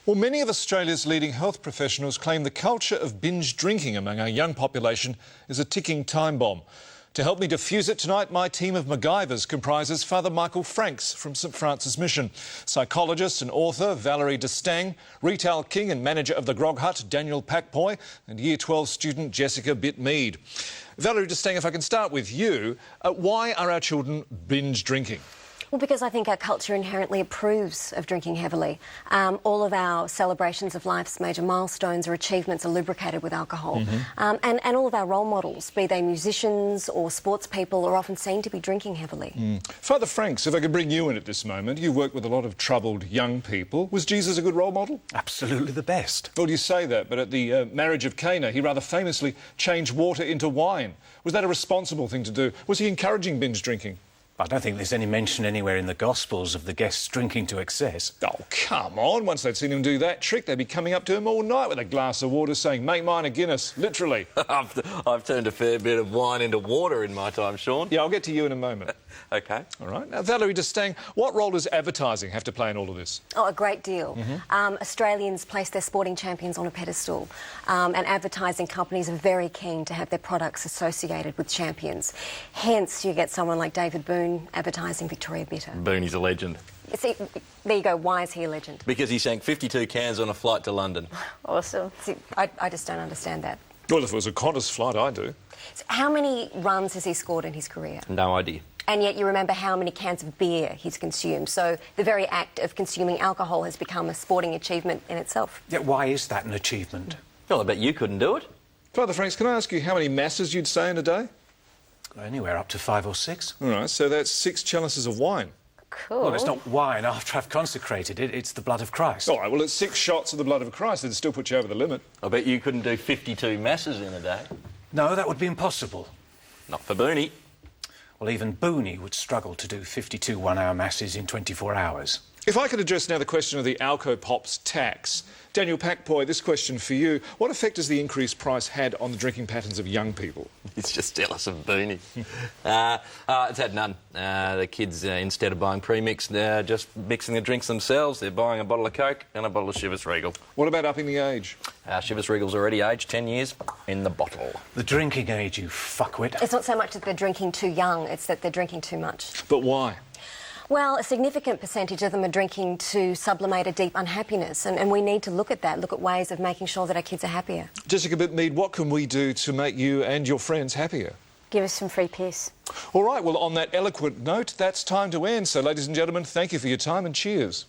Well, many of Australia's leading health professionals claim the culture of binge drinking among our young population is a ticking time bomb. To help me defuse it tonight, my team of MacGyvers comprises Father Michael Franks from St Francis Mission, psychologist and author Valerie de Stang, retail king and manager of the Grog Hut Daniel Packpoy, and Year 12 student Jessica Bitt-Mead. Valerie de Stang, if I can start with you, why are our children binge drinking? Well, because I think our culture inherently approves of drinking heavily. All of our celebrations of life's major milestones or achievements are lubricated with alcohol. And all of our role models, be they musicians or sports people, are often seen to be drinking heavily. Father Franks, if I could bring you in at this moment, you work with a lot of troubled young people. Was Jesus a good role model? Absolutely the best. Well, you say that, but at the marriage of Cana, he rather famously changed water into wine. Was that a responsible thing to do? Was he encouraging binge drinking? I don't think there's any mention anywhere in the Gospels of the guests drinking to excess. Oh, come on. Once they'd seen him do that trick, they'd be coming up to him all night with a glass of water saying, "Make mine a Guinness," literally. I've turned a fair bit of wine into water in my time, Sean. Yeah, I'll get to you in a moment. OK. All right. Now, Valerie de Stang, what role does advertising have to play in all of this? Oh, a great deal. Australians place their sporting champions on a pedestal, and advertising companies are very keen to have their products associated with champions. Hence, you get someone like David Boone advertising Victoria Bitter. Boonie's a legend. See, there you go. Why is he a legend? Because he sank 52 cans on a flight to London. Awesome. See, I just don't understand that. Well, if it was a Qantas flight, I do. So how many runs has he scored in his career? No idea. And yet you remember how many cans of beer he's consumed. So the very act of consuming alcohol has become a sporting achievement in itself. Yeah, why is that an achievement? Well, I bet you couldn't do it. Father Franks, can I ask you how many masses you'd say in a day? Anywhere up to 5 or 6. All right, so that's 6 chalices of wine. Cool. Well, it's not wine after I've consecrated it, it's the blood of Christ. All right, well, it's 6 shots of the blood of Christ. It'd still put you over the limit. I bet you couldn't do 52 masses in a day. No, that would be impossible. Not for Boonie. Well, even Boonie would struggle to do 52 one-hour masses in 24 hours. If I could address now the question of the Alco-Pops tax. Daniel Packpoy, this question for you. What effect has the increased price had on the drinking patterns of young people? He's just jealous of Boonie. It's had none. The kids, instead of buying pre-mixed, just mixing the drinks themselves. They're buying a bottle of Coke and a bottle of Chivas Regal. What about upping the age? Chivas Regal's already aged 10 years in the bottle. The drinking age, you fuckwit. It's not so much that they're drinking too young, it's that they're drinking too much. But why? Well, a significant percentage of them are drinking to sublimate a deep unhappiness, and we need to look at that, look at ways of making sure that our kids are happier. Jessica Bitt-Mead, what can we do to make you and your friends happier? Give us some free piss. All right, well, on that eloquent note, that's time to end. So, ladies and gentlemen, thank you for your time and cheers.